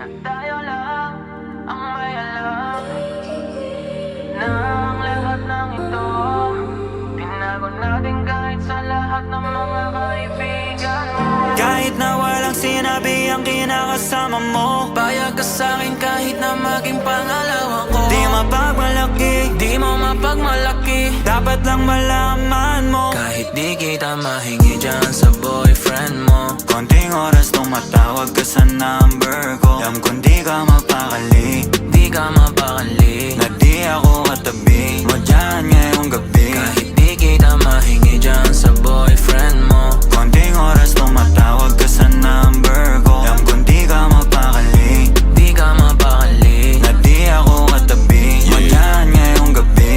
na tayo lang ang may alam ng lahat ng ito. Tinago natin kahit sa lahat ng mga kaibigan mo. Kahit na walang sinabi ang kinakasama mo, Payag ka sa'kin kahit na maging pangalawa ko. di mapagmalaki, Di mo mapagmalaki, dapat lang malaman mo. kahit di kita mahingi dyan sa boyfriend mo. Konting oras tumatawag ka sa number ko. Alam kong di ka mapakali, Di ka mapakali, na di ako katabi mo dyan ngayong gabi. kahit di kita mahingi dyan sa boyfriend mo. Konting oras tumatawag ka sa number ko. Alam kong di ka mapakali, Di ka mapakali, na di ako katabi mo dyan ngayong gabi.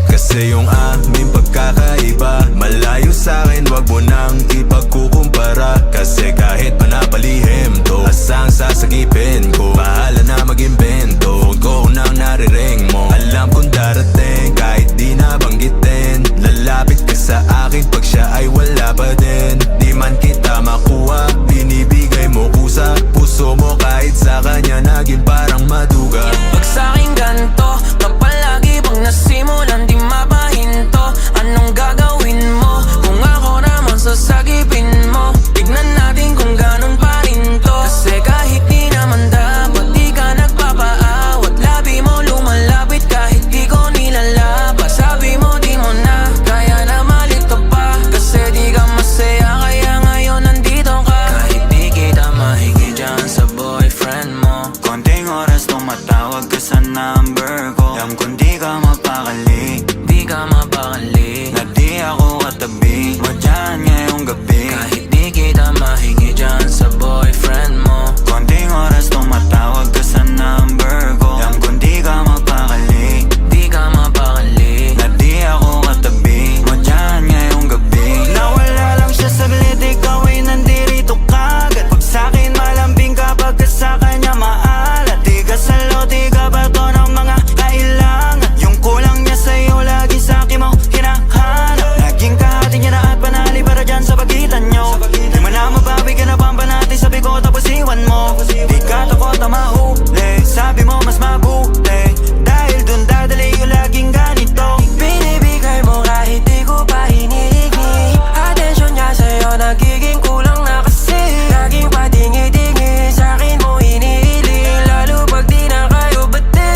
Kasi yung aming pagkakaiba malayo sa'kin, wag mo nang ipagkukumpara. Kasi kahit panapalihim to, asang sasagipin ko, bahala na mag-invento. Huwag ko nang nariring mo, alam kong darating kahit di nabanggitin. Lalapit ka sa akin pag siya ay wala pa din. Di man kita makuha, binibigay mo kusa. Puso mo kahit sa kanya naging parang maduga. pag sa'king ganto, kapalagi bang nasimulan di mapahinto. Anong gagawin mo kung ako naman sasagipin mo? Tignan natin kung ganun pa rin to. Kasi kahit di naman dapat, di ka nagpapaawat. Labi mo lumalapit kahit di ko nilalaba. Sabi mo di mo na kaya na malito pa, kasi di ka masaya kaya ngayon nandito ka. Kahit di kita mahingi dyan sa boyfriend mo. Konting oras tumatawag ka sa number ko. Alam kong di ka mapakali, Di ka mapakali, na di ako katabi mo dyan ngayong gabi. kahit di kita mahingi dyan sa boyfriend mo. Konting oras tumatawag ka sa number ko. Alam kong di ka mapakali, Di ka mapakali, na di ako katabi mo dyan ngayong gabi. Nawala lang siya saglit, ikaw ay nandirito kagad. Pag sa'kin malambing kapag ka sa kanya maalat. Di ka salo, di ka bato ng mga kailangan. Yung kulang niya sa'yo lagi sa'kin mo hinahanap. Naging kahati niya na at panali para dyan sa pagitan nyo. Di mo na mabawi ka na pampanati, sabi ko tapos iwan mo. Di ka takot na mahuli, sabi mo mas mabuti. Dahil dun dadali yung laging ganito. binibigay mo kahit di ko pa hinihingi. Atensyon niya sa'yo nagiging kulang na kasi. Laging patingi-tingi sa'kin mo hinihiling. Lalo pag di na kayo bati,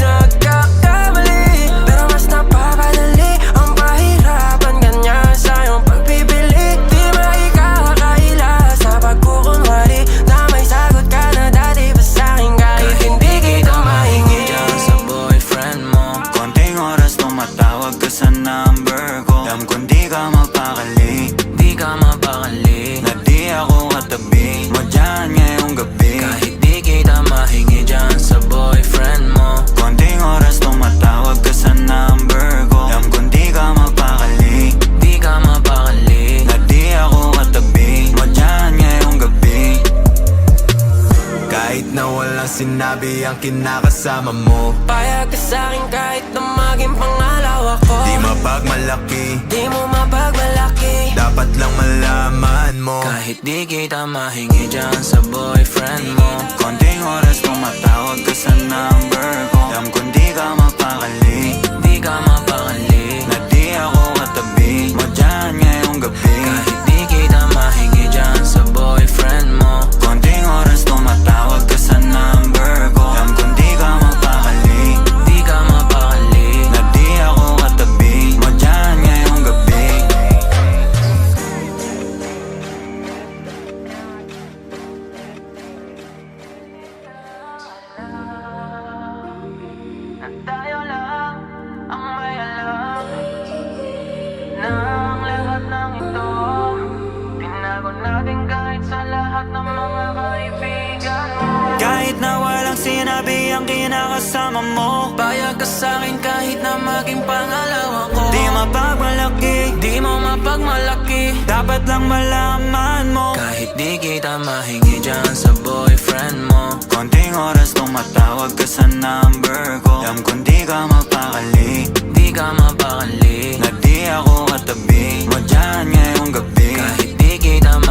nagkakamali. Pero mas napapadali ang pahirapan kanya sa iyong pagpipili. Di maikakaila sa pagkukunwari na may sagot ka na dati pa sa'kin. Kahit hindi kita mahingi dyan sa boyfriend mo. Konting oras tumatawag ka sa number ko. Alam kong di ka mapakali, Di ka mapakali, na di ako katabi mo dyan ngayong gabi. kahit di kita mahingi dyan sa boyfriend mo. Konting oras tumatawag ka sa number ko. Alam kong di ka mapakali, Di ka mapakali, na di ako katabi mo dyan ngayong gabi. Kahit na walang sinabi ang kinakasama mo, payag ka sa'kin kahit na maging pangalawa ko. di mapagmalaki, Di mo mapagmalaki, dapat lang malaman mo. kahit di kita mahingi dyan sa boyfriend mo. Konting oras tumatawag ka sa number ko. Alam kong di ka mapakali, Di ka mapakali, na di ako katabi mo dyan ngayong gabi. kahit di kita mahingi dyan sa boyfriend mo. Konting oras tumatawag ka sa number ko. Alam kong di ka mapakali, Di ka mapakali, na di ako katabi mo dyan ngayong gabi. na tayo lang ang may alam ng lahat ng ito. Tinago natin kahit sa lahat ng mga kaibigan mo. Kahit na walang sinabi ang kinakasama mo, Payag ka sa'kin kahit na maging pangalawa ko. di mapagmalaki, Di mo mapagmalaki, dapat lang malaman mo. kahit di kita mahingi dyan sa boyfriend mo. Konting oras tumatawag ka sa number ko. Alam kong di ka mapakali, Di ka mapakali, na di ako katabi mo dyan ngayong gabi. kahit di kita